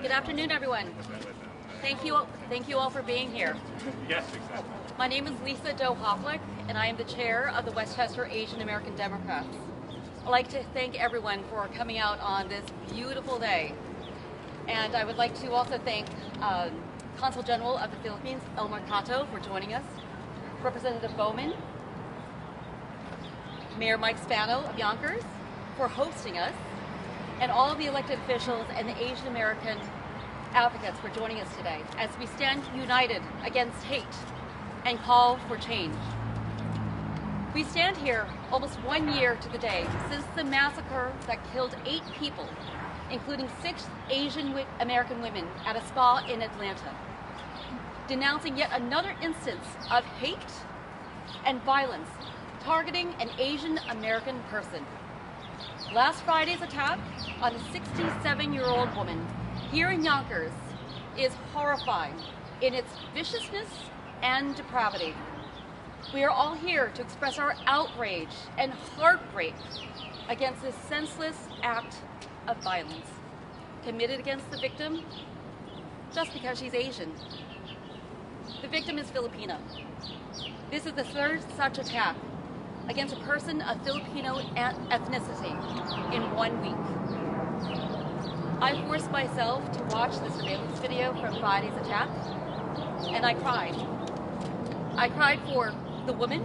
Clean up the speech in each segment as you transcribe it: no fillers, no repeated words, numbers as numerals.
Good afternoon, everyone. Thank you all for being here. Yes, exactly. My name is Lisa Doe Hofflick, and I am the chair of the Westchester Asian American Democrats. I'd like to thank everyone for coming out on this beautiful day. And I would like to also thank Consul General of the Philippines, Elmer Cato, for joining us, Representative Bowman, Mayor Mike Spano of Yonkers for hosting us, and all of the elected officials and the Asian American advocates for joining us today as we stand united against hate and call for change. We stand here almost 1 year to the day since the massacre that killed 8 people, including 6 Asian American women at a spa in Atlanta, denouncing yet another instance of hate and violence targeting an Asian American person. Last Friday's attack on a 67-year-old woman here in Yonkers is horrifying in its viciousness and depravity. We are all here to express our outrage and heartbreak against this senseless act of violence committed against the victim just because she's Asian. The victim is Filipino. This is the 3rd such attack against a person of Filipino ethnicity in 1 week. I forced myself to watch the surveillance video from Friday's attack, and I cried. I cried for the woman,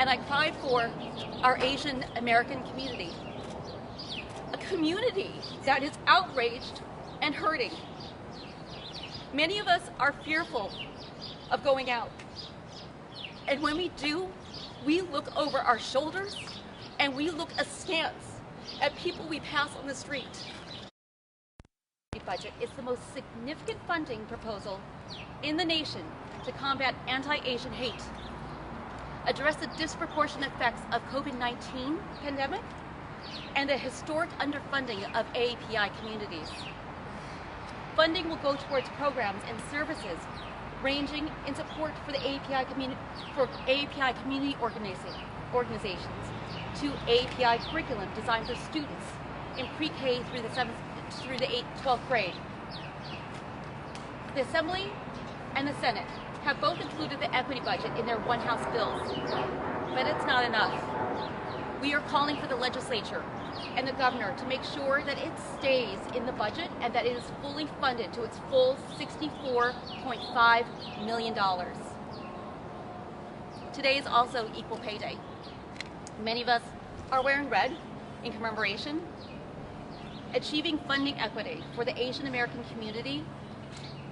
and I cried for our Asian American community. A community that is outraged and hurting. Many of us are fearful of going out. And when we do, we look over our shoulders and we look askance at people we pass on the street. The budget is the most significant funding proposal in the nation to combat anti-Asian hate, address the disproportionate effects of COVID-19 pandemic, and the historic underfunding of AAPI communities. Funding will go towards programs and services ranging in support for the AAPI community organizations to AAPI curriculum designed for students in pre-K through the 12th grade. The Assembly and the Senate have both included the equity budget in their one-house bills, but it's not enough. We are calling for the legislature and the governor to make sure that it stays in the budget and that it is fully funded to its full $64.5 million. Today is also Equal Pay Day. Many of us are wearing red in commemoration. Achieving funding equity for the Asian American community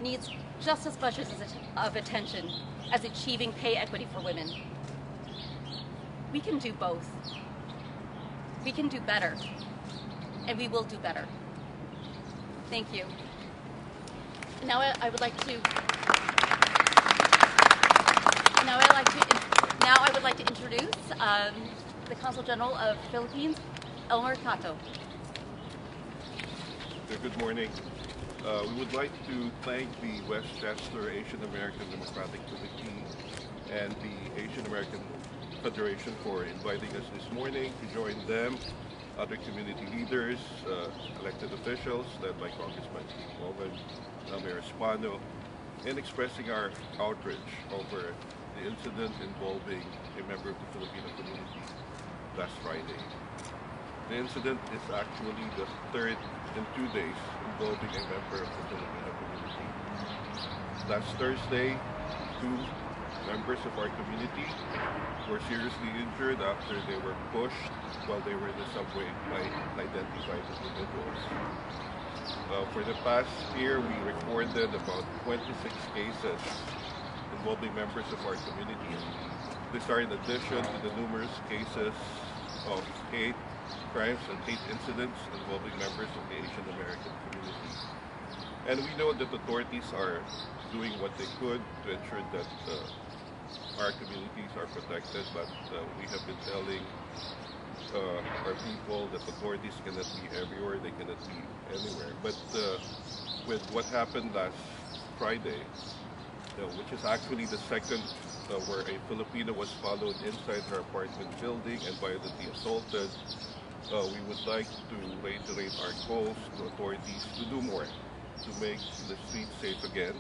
needs just as much of attention as achieving pay equity for women. We can do both. We can do better, and we will do better. Thank you. Now I would like to introduce the Consul General of the Philippines, Elmer Cato. Good morning. We would like to thank the Westchester Asian American Democratic Committee and the Asian American Federation for inviting us this morning to join them, other community leaders, elected officials led by Congressman Bowman, Mayor Spano, in expressing our outrage over the incident involving a member of the Filipino community last Friday. The incident is actually the 3rd in 2 days involving a member of the Filipino community. Last Thursday, 2 members of our community were seriously injured after they were pushed while they were in the subway by unidentified individuals. For the past year, we recorded about 26 cases involving members of our community. These are in addition to the numerous cases of hate crimes and hate incidents involving members of the Asian American community. And we know that authorities are doing what they could to ensure that our communities are protected, but we have been telling our people that authorities cannot be everywhere, they cannot be anywhere. But with what happened last Friday, which is actually the second where a Filipino was followed inside her apartment building and violently assaulted, we would like to reiterate our calls to authorities to do more to make the streets safe again,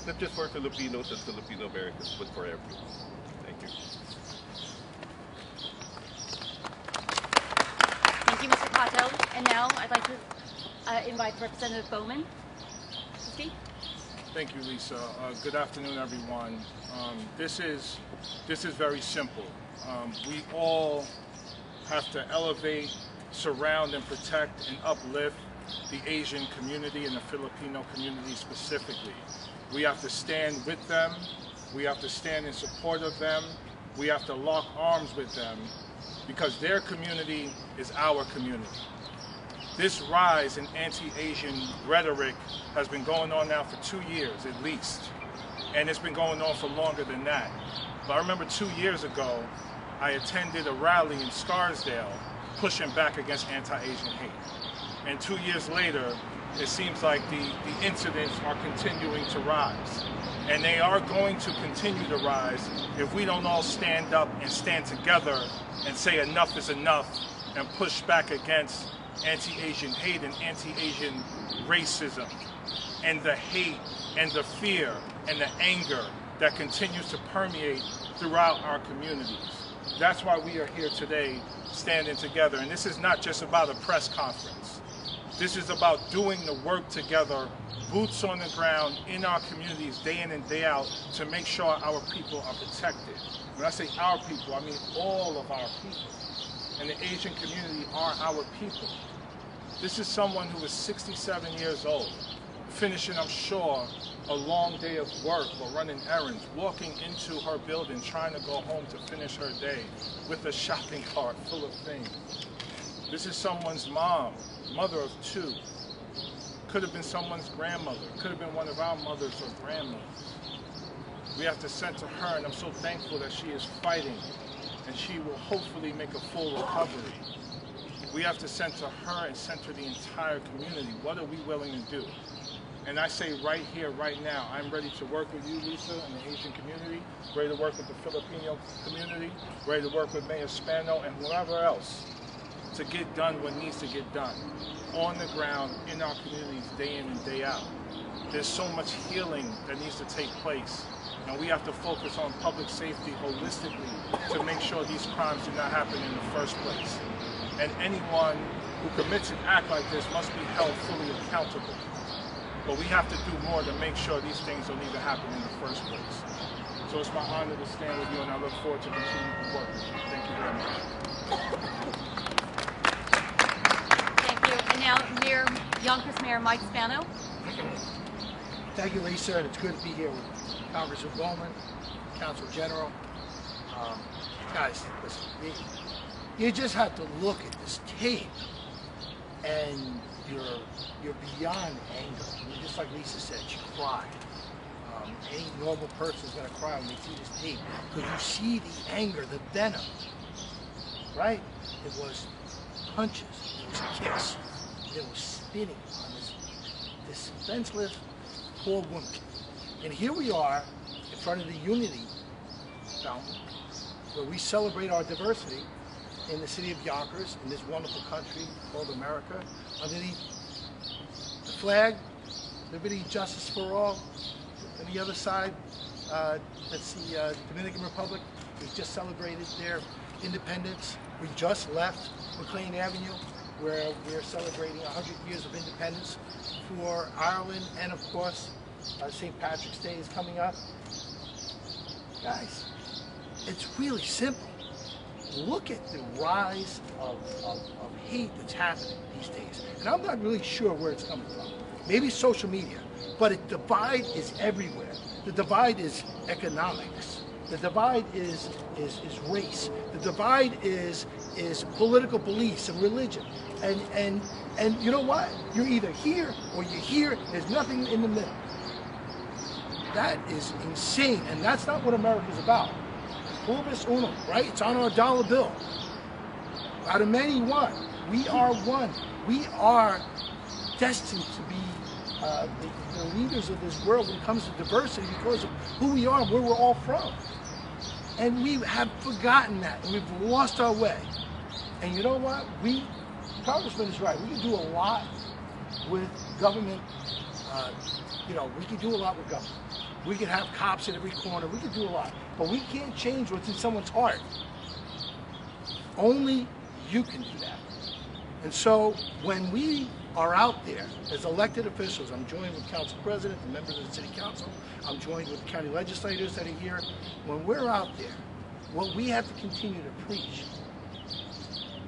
not just for Filipinos and Filipino Americans, but for everyone. Thank you. Thank you, Mr. Patel. And now I'd like to invite Representative Bowman to speak. Thank you, Lisa. Good afternoon, everyone. This is very simple. We all have to elevate, surround, and protect and uplift the Asian community and the Filipino community specifically. We have to stand with them. We have to stand in support of them. We have to lock arms with them because their community is our community. This rise in anti-Asian rhetoric has been going on now for 2 years at least, and it's been going on for longer than that. But I remember 2 years ago, I attended a rally in Scarsdale pushing back against anti-Asian hate. And 2 years later, it seems like the incidents are continuing to rise. And they are going to continue to rise if we don't all stand up and stand together and say enough is enough and push back against anti-Asian hate and anti-Asian racism and the hate and the fear and the anger that continues to permeate throughout our communities. That's why we are here today standing together. And this is not just about a press conference. This is about doing the work together, boots on the ground in our communities day in and day out to make sure our people are protected. When I say our people, I mean all of our people. And the Asian community are our people. This is someone who is 67 years old, finishing, I'm sure, a long day of work or running errands, walking into her building, trying to go home to finish her day with a shopping cart full of things. This is someone's mom, mother of 2. Could have been someone's grandmother, could have been one of our mothers or grandmothers. We have to send to her, and I'm so thankful that she is fighting, and she will hopefully make a full recovery. We have to send to her and send to the entire community. What are we willing to do? And I say right here, right now, I'm ready to work with you, Lisa, and the Asian community, ready to work with the Filipino community, ready to work with Mayor Spano and whoever else to get done what needs to get done on the ground in our communities day in and day out. There's so much healing that needs to take place, and we have to focus on public safety holistically to make sure these crimes do not happen in the first place. And anyone who commits an act like this must be held fully accountable. But we have to do more to make sure these things don't even happen in the first place. So it's my honor to stand with you, and I look forward to continuing to work with you. Thank you very much. Thank you. And now, Yonkers Mayor Mike Spano. Thank you, Lisa, and it's good to be here with Congressman Bowman, Consul General. Guys, listen, you just have to look at this tape, and you're beyond anger. I mean, just like Lisa said, she cried. Any normal person is going to cry when they see this tape because you see the anger, the venom, right? It was punches, it was kicks, it was spitting on this defenseless poor woman. And here we are in front of the Unity Fountain, where we celebrate our diversity in the city of Yonkers, in this wonderful country called America, underneath the flag, liberty, justice for all. On the other side, that's the Dominican Republic. We just celebrated their independence. We just left McLean Avenue, where we're celebrating 100 years of independence for Ireland, and of course, St. Patrick's Day is coming up. Guys, it's really simple. Look at the rise of hate that's happening these days. And I'm not really sure where it's coming from. Maybe social media, but the divide is everywhere. The divide is economics. The divide is race. The divide is political beliefs and religion. And you know what? You're either here or you're here. There's nothing in the middle. That is insane, and that's not what America's about. Pluribus unum, right? It's on our dollar bill. Out of many, one. We are one. We are destined to be the leaders of this world when it comes to diversity because of who we are and where we're all from. And we have forgotten that, and we've lost our way. And you know what? Congressman is right. We can do a lot with government You know, we can do a lot with government. We can have cops in every corner. We can do a lot. But we can't change what's in someone's heart. Only you can do that. And so when we are out there as elected officials, I'm joined with council president and members of the city council, I'm joined with county legislators that are here. When we're out there, what we have to continue to preach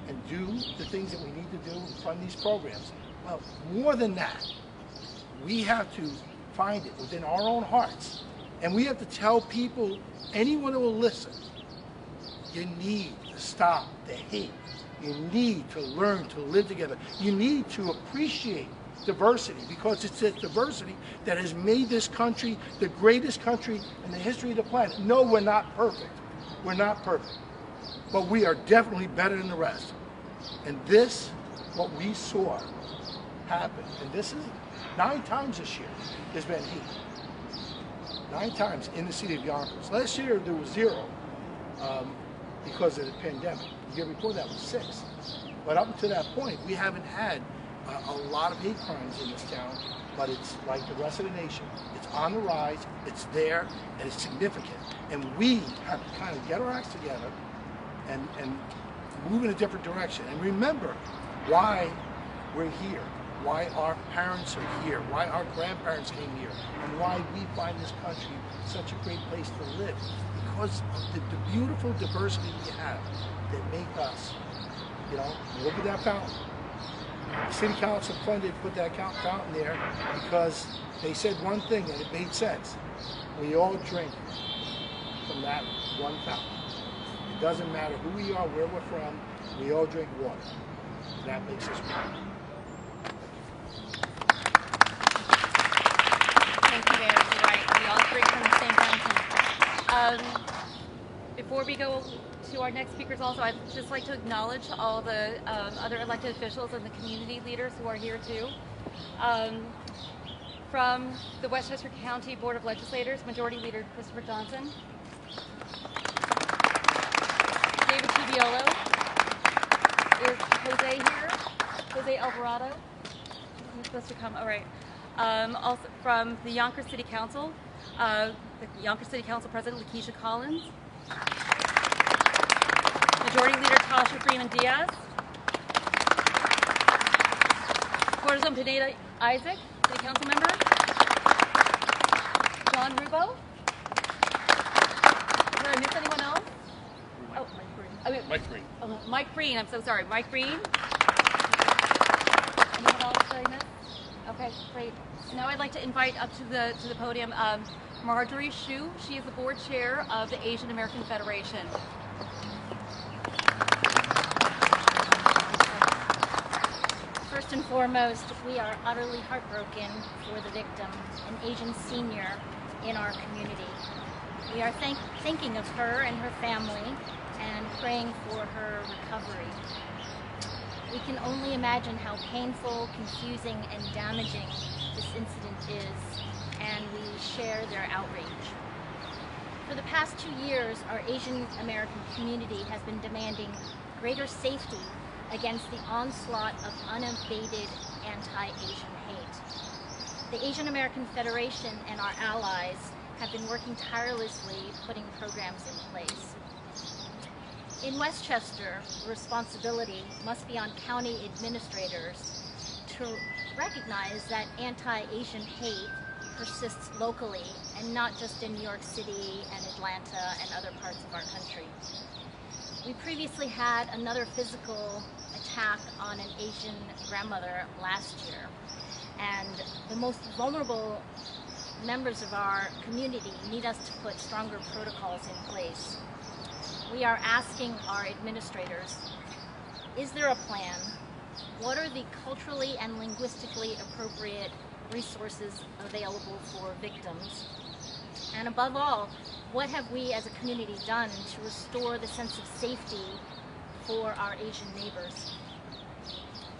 and do the things that we need to do and fund these programs. Well, more than that, we have to find it within our own hearts. And we have to tell people, anyone who will listen, you need to stop the hate. You need to learn to live together. You need to appreciate diversity, because it's that diversity that has made this country the greatest country in the history of the planet. No, we're not perfect. We're not perfect. But we are definitely better than the rest. And this, what we saw happen, and this is 9 times this year, there's been hate. 9 times in the city of Yonkers. Last year there was 0 because of the pandemic. The year before that was 6. But up to that point, we haven't had a lot of hate crimes in this town, but it's like the rest of the nation. It's on the rise, it's there, and it's significant. And we have to kind of get our acts together and move in a different direction. And remember why we're here, why our parents are here, why our grandparents came here, and why we find this country such a great place to live. Because of the beautiful diversity we have that make us, you know, look at that fountain. The city council funded, put that fountain there because they said one thing and it made sense. We all drink from that one fountain. It doesn't matter who we are, where we're from, we all drink water. That makes us proud. Thank you, Mayor. You're right. We all drink from the same fountain. Before we go to our next speakers also, I'd just like to acknowledge all the other elected officials and the community leaders who are here too. From the Westchester County Board of Legislators, Majority Leader Christopher Johnson. David Tubiolo. Is Jose here? Jose Alvarado? He's supposed to come, all right. Also from the Yonkers City Council, the Yonkers City Council President Lakeisha Collins. Majority Leader Tasha Freeman Diaz. Corazon Pineda Isaac, City Council Member. John Rubo. Did I miss anyone else? Oh, Mike Green. Mike Green, I'm so sorry. Mike Green. Anyone else did I miss? Okay, great. Now I'd like to invite up to the podium Marjorie Hsu. She is the board chair of the Asian American Federation. First and foremost, we are utterly heartbroken for the victim, an Asian senior in our community. We are thinking of her and her family and praying for her recovery. We can only imagine how painful, confusing, and damaging this incident is, and we share their outrage. For the past 2 years, our Asian American community has been demanding greater safety against the onslaught of unabated anti-Asian hate. The Asian American Federation and our allies have been working tirelessly putting programs in place. In Westchester, responsibility must be on county administrators to recognize that anti-Asian hate persists locally and not just in New York City and Atlanta and other parts of our country. We previously had another physical attack on an Asian grandmother last year, and the most vulnerable members of our community need us to put stronger protocols in place. We are asking our administrators, is there a plan? What are the culturally and linguistically appropriate resources available for victims? And above all, what have we as a community done to restore the sense of safety for our Asian neighbors?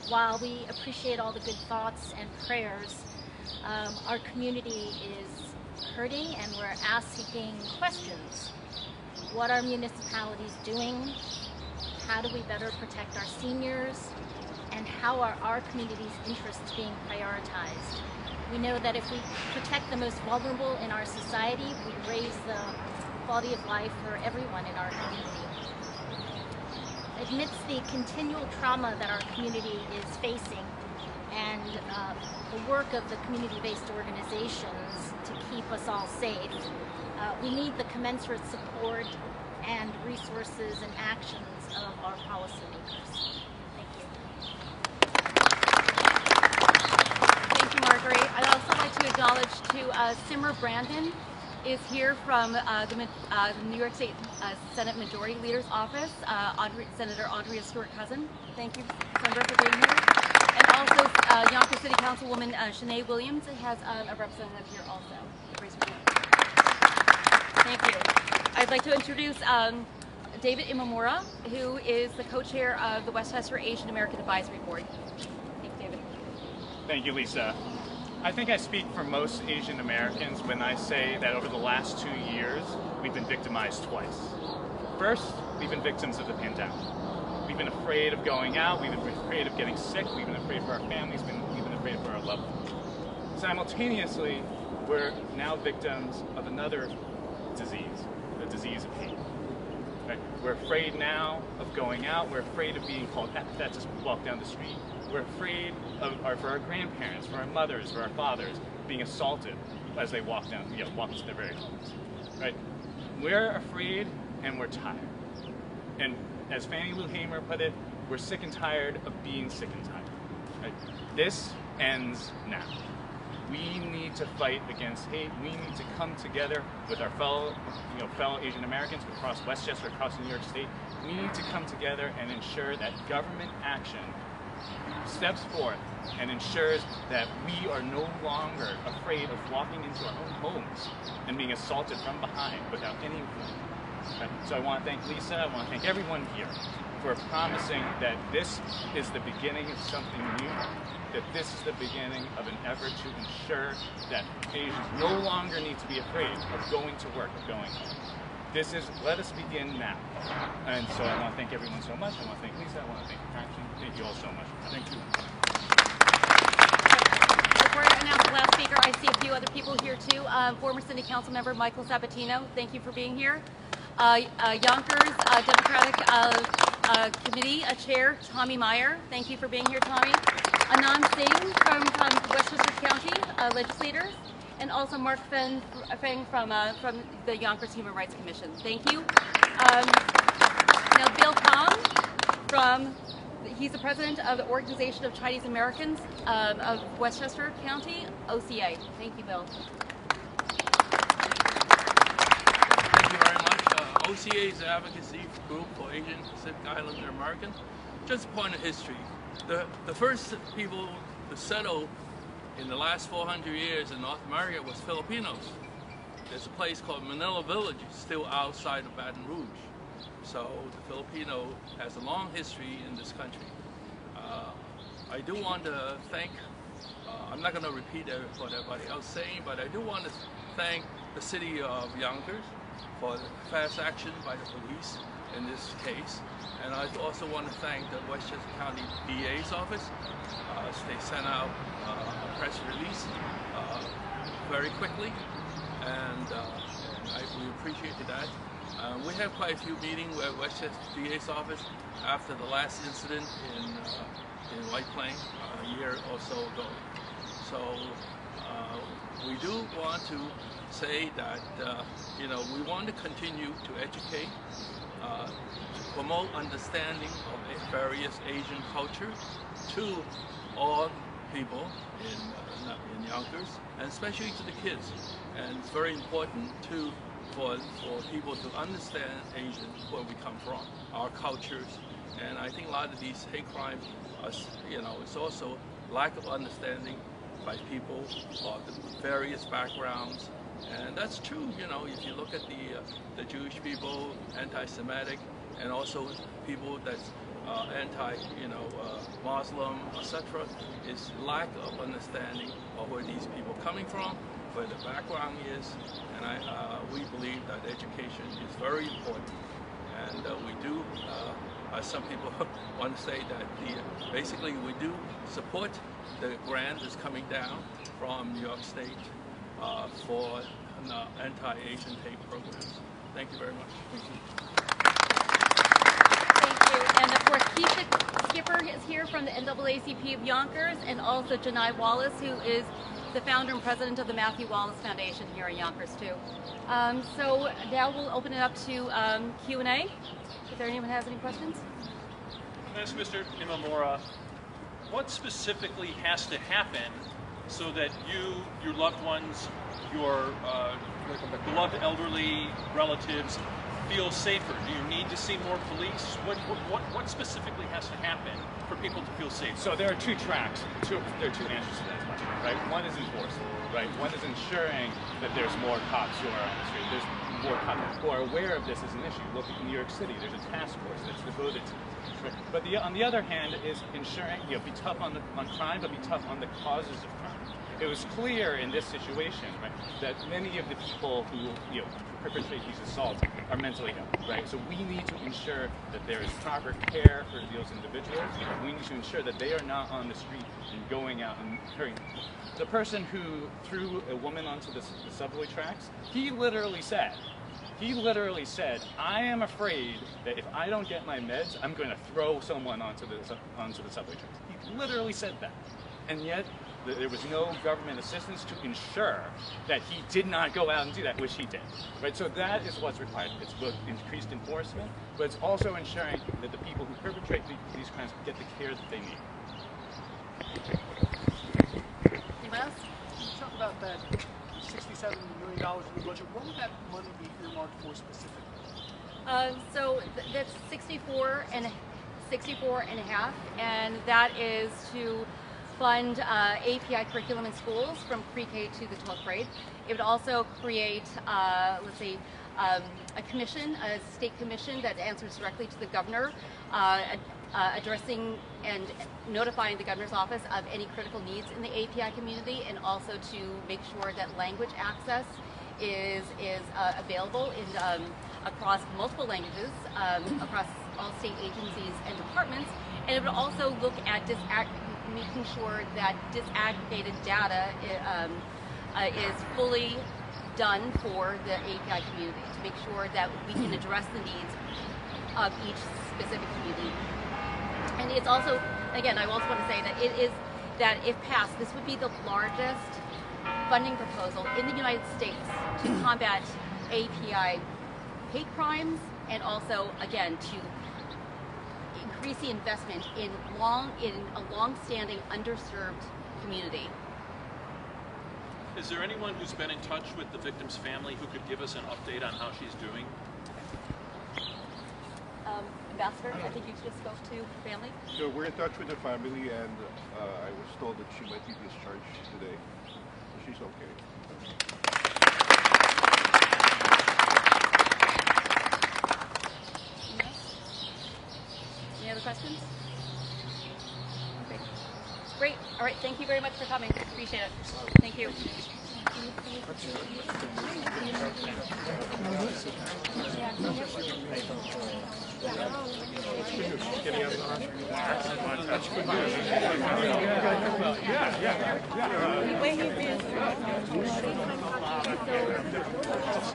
While we appreciate all the good thoughts and prayers, our community is hurting and we're asking questions. What are municipalities doing? How do we better protect our seniors? and how are our community's interests being prioritized. We know that if we protect the most vulnerable in our society, we raise the quality of life for everyone in our community. Amidst the continual trauma that our community is facing and the work of the community-based organizations to keep us all safe, we need the commensurate support and resources and actions of our policymakers. Thank you. Thank you, Marguerite. I'd also like to acknowledge to Simmer Brandon is here from the New York State Senate Majority Leader's Office, Senator Andrea Stewart-Cousin. Thank you, Senator, for being here. And also Yonkers City Councilwoman Shanae Williams has a representative here also. Thank you. I'd like to introduce David Imamura, who is the co-chair of the Westchester Asian American Advisory Board. Thanks, David. Thank you, Lisa. I think I speak for most Asian Americans when I say that over the last 2 years, we've been victimized twice. First, we've been victims of the pandemic. We've been afraid of going out, we've been afraid of getting sick, we've been afraid for our families, we've been afraid for our loved ones. Simultaneously, we're now victims of another disease, the disease of hate. Right? We're afraid now of going out, we're afraid of being called epithets as we walk down the street. We're afraid for our grandparents, for our mothers, for our fathers, being assaulted as they walk down, walk into their very homes. Right? We're afraid and we're tired. And as Fannie Lou Hamer put it, we're sick and tired of being sick and tired. Right? This ends now. We need to fight against hate. We need to come together with our fellow Asian Americans across Westchester, across New York State. We need to come together and ensure that government action steps forth and ensures that we are no longer afraid of walking into our own homes and being assaulted from behind without any warning. Right? So I want to thank Lisa, I want to thank everyone here for promising that this is the beginning of something new, that this is the beginning of an effort to ensure that Asians no longer need to be afraid of going to work, of going home. Let us begin now. And so I want to thank everyone so much. I want to thank Lisa. I want to thank Action. Thank you all so much. Thank you. Before I announce the last speaker, I see a few other people here too. Former City Council member Michael Sabatino, thank you for being here. Yonkers Democratic Committee Chair Tommy Meyer, thank you for being here, Tommy. Anand Singh from Westchester County legislator. And also Mark Feng from the Yonkers Human Rights Commission. Thank you. Now Bill Kong he's the president of the Organization of Chinese Americans of Westchester County, OCA. Thank you, Bill. Thank you very much. OCA is an advocacy group for Asian Pacific Islander Americans. Just a point of history. The first people to settle in the last 400 years in North America was Filipinos. There's a place called Manila Village, still outside of Baton Rouge. So the Filipino has a long history in this country. I do want to thank, I'm not going to repeat what everybody else is saying, but I do want to thank the city of Yonkers for the fast action by the police in this case. And I also want to thank the Westchester County DA's office. They sent out a press release very quickly, and we appreciated that. We have quite a few meetings with Westchester DA's office after the last incident in White Plains a year or so ago. So we do want to say that we want to continue to educate, to promote understanding of various Asian cultures to all people in Yonkers, and especially to the kids. And it's very important too for people to understand Asians, where we come from, our cultures. And I think a lot of these hate crimes, it's also lack of understanding by people of the various backgrounds. And that's true, if you look at the Jewish people, anti-Semitic, and also people that's Muslim, etc. is lack of understanding of where these people are coming from, where the background is, and we believe that education is very important, and we do Some people want to say that basically we do support the grant that's coming down from New York State for anti-Asian hate programs. Thank you very much. Thank you. And of course, Keisha Skipper is here from the NAACP of Yonkers, and also Janai Wallace, who is the founder and president of the Matthew Wallace Foundation here in Yonkers too. So now we'll open it up to Q&A. If there anyone has any questions? Can I ask Mr. Imamura, what specifically has to happen so that you, your loved ones, your beloved elderly relatives feel safer? Do you need to see more police? What specifically has to happen for people to feel safe? So there are two tracks. There are two answers to that question, right? One is enforcement, right? One is ensuring that there's more cops who are on the street. There's more cops who are aware of this as an issue. Look at New York City. There's a task force that's devoted to it. Right? But on the other hand is ensuring, be tough on crime, but be tough on the causes of crime. It was clear in this situation, right, that many of the people who perpetrate these assaults are mentally ill, right? So we need to ensure that there is proper care for those individuals. We need to ensure that they are not on the street and going out and hurting. The person who threw a woman onto the subway tracks, he literally said, I am afraid that if I don't get my meds, I'm going to throw someone onto the subway tracks. He literally said that. And yet, there was no government assistance to ensure that he did not go out and do that, which he did. Right? So that is what's required. It's both increased enforcement, but it's also ensuring that the people who perpetrate these crimes get the care that they need. Anyone else? Can you talk about that $67 million in the budget? What would that money be earmarked for specifically? So that's 64 and a half, and that is to fund API curriculum in schools from pre-K to the 12th grade. It would also create, let's say, a commission, a state commission that answers directly to the governor, addressing and notifying the governor's office of any critical needs in the API community, and also to make sure that language access is available in across multiple languages, across all state agencies and departments. And it would also look at making sure that disaggregated data is fully done for the API community, to make sure that we can address the needs of each specific community. And it's also, again, I also want to say that if passed, this would be the largest funding proposal in the United States to combat API hate crimes, and also, again, to increase the investment in a long-standing underserved community. Is there anyone who's been in touch with the victim's family who could give us an update on how she's doing? Ambassador, I think you just spoke to the family. So we're in touch with the family, and I was told that she might be discharged today. She's okay. Any other questions? Okay. Great. All right. Thank you very much for coming. Appreciate it. Thank you. Yeah.